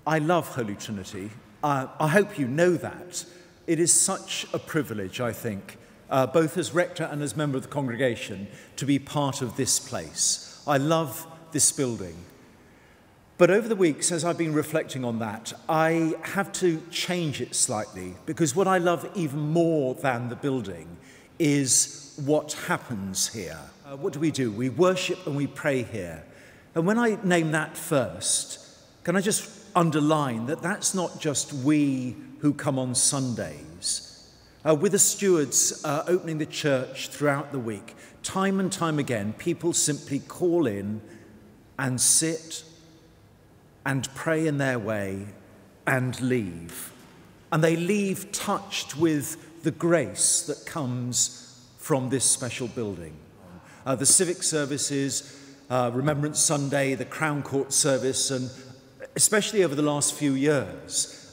I love Holy Trinity. I hope you know that. It is such a privilege, I think, both as rector and as member of the congregation, to be part of this place. I love this building. But over the weeks, as I've been reflecting on that, I have to change it slightly, because what I love even more than the building is what happens here. What do? We worship and we pray here. And when I name that first, can I just underline that that's not just we who come on Sundays. With the stewards opening the church throughout the week, time and time again, people simply call in and sit and pray in their way and leave. And they leave touched with the grace that comes from this special building. The civic services, Remembrance Sunday, the Crown Court service, and especially over the last few years,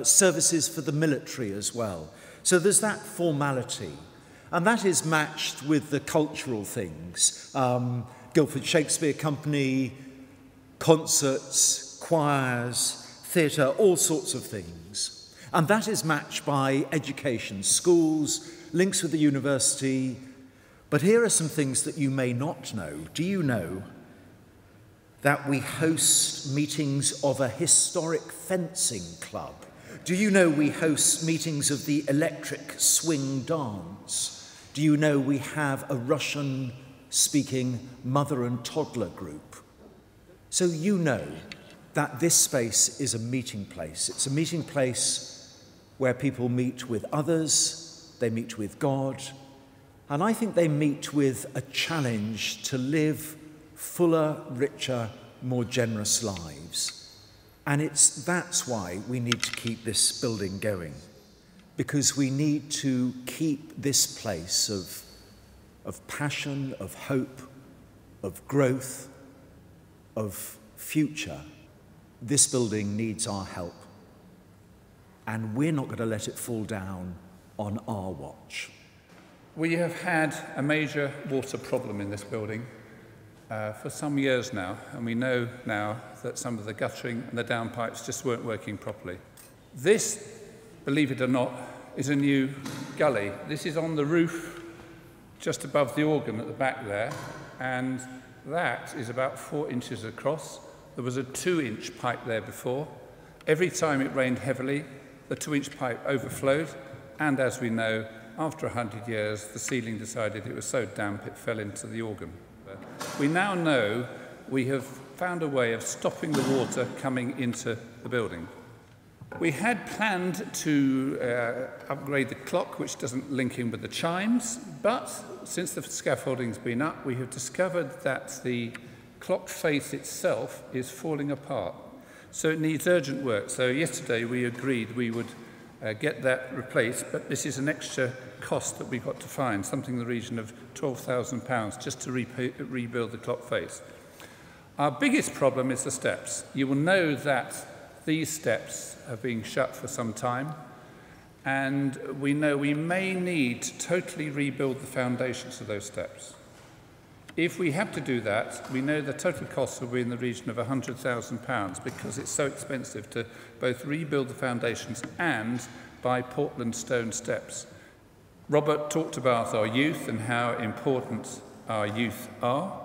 services for the military as well. So there's that formality. And that is matched with the cultural things. Guildford Shakespeare Company, concerts, choirs, theatre, all sorts of things. And that is matched by education, schools, links with the university. But here are some things that you may not know. Do you know that we host meetings of a historic fencing club? Do you know we host meetings of the electric swing dance? Do you know we have a Russian-speaking mother and toddler group? So you know that this space is a meeting place. It's a meeting place where people meet with others, they meet with God, and I think they meet with a challenge to live fuller, richer, more generous lives. And that's why we need to keep this building going, because we need to keep this place of passion, of hope, of growth, of future. This building needs our help, and we're not going to let it fall down on our watch. We have had a major water problem in this building for some years now, and we know now that some of the guttering and the downpipes just weren't working properly. This, believe it or not, is a new gully. This is on the roof just above the organ at the back there, and that is about 4 inches across. There was a 2-inch pipe there before. Every time it rained heavily, the 2-inch pipe overflowed, and as we know, after 100 years, the ceiling decided it was so damp it fell into the organ. We now know we have found a way of stopping the water coming into the building. We had planned to upgrade the clock, which doesn't link in with the chimes, but since the scaffolding's been up, we have discovered that the clock face itself is falling apart. So it needs urgent work. So yesterday we agreed we would get that replaced, but this is an extra cost that we've got to find, something in the region of £12,000 just to rebuild the clock face. Our biggest problem is the steps. You will know that these steps have been shut for some time, and we know we may need to totally rebuild the foundations of those steps. If we have to do that, we know the total cost will be in the region of £100,000 because it's so expensive to both rebuild the foundations and buy Portland stone steps. Robert talked about our youth and how important our youth are.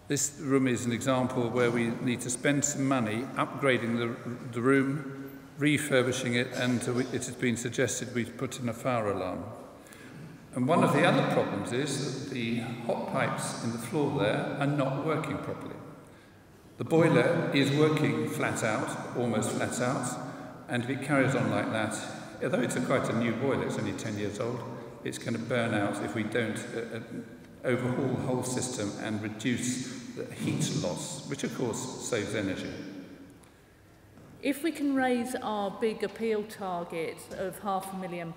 This room is an example where we need to spend some money upgrading the room, refurbishing it, and it has been suggested we put in a fire alarm. And one of the other problems is that the hot pipes in the floor there are not working properly. The boiler is working flat out, almost flat out, and if it carries on like that, although it's quite a new boiler, it's only 10 years old, it's going to burn out if we don't overhaul the whole system and reduce the heat loss, which of course saves energy. If we can raise our big appeal target of £500,000,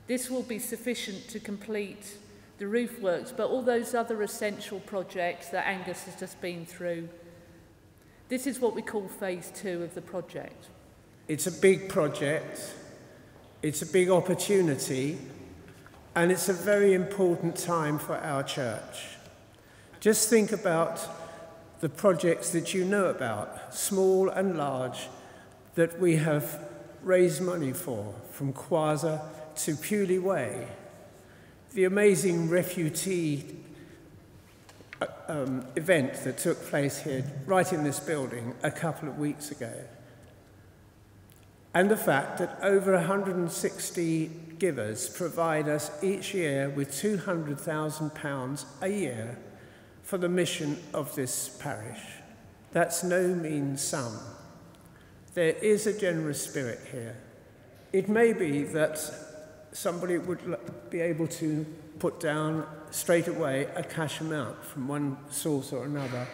this will be sufficient to complete the roof works, but all those other essential projects that Angus has just been through. This is what we call phase 2 of the project. It's a big project, it's a big opportunity, and it's a very important time for our church. Just think about the projects that you know about, small and large, that we have raised money for, from Quasar to Pewley Way, the amazing refugee event that took place here, right in this building, a couple of weeks ago. And the fact that over 160 givers provide us each year with £200,000 a year for the mission of this parish. That's no mean sum. There is a generous spirit here. It may be that somebody would be able to put down straight away a cash amount from one source or another,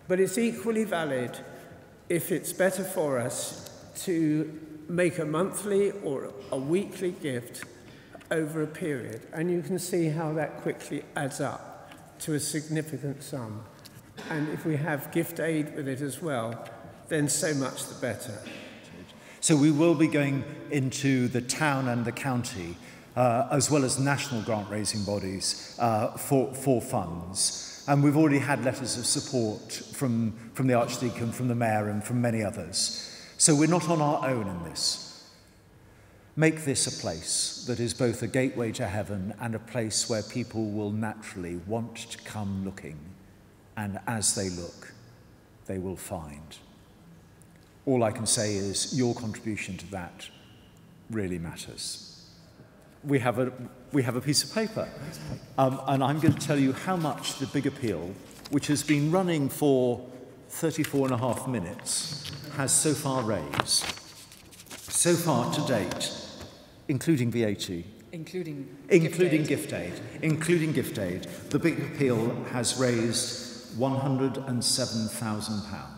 but it's equally valid if it's better for us to make a monthly or a weekly gift over a period. And you can see how that quickly adds up to a significant sum. And if we have gift aid with it as well, then so much the better. So we will be going into the town and the county, as well as national grant-raising bodies for funds. And we've already had letters of support from the Archdeacon, from the Mayor, and from many others. So we're not on our own in this. Make this a place that is both a gateway to heaven and a place where people will naturally want to come looking, and as they look, they will find. All I can say is your contribution to that really matters. We have a piece of paper, and I'm going to tell you how much the big appeal, which has been running for 34.5 minutes, has so far raised. So far to date, including VAT, including gift aid, the big appeal has raised £107,000.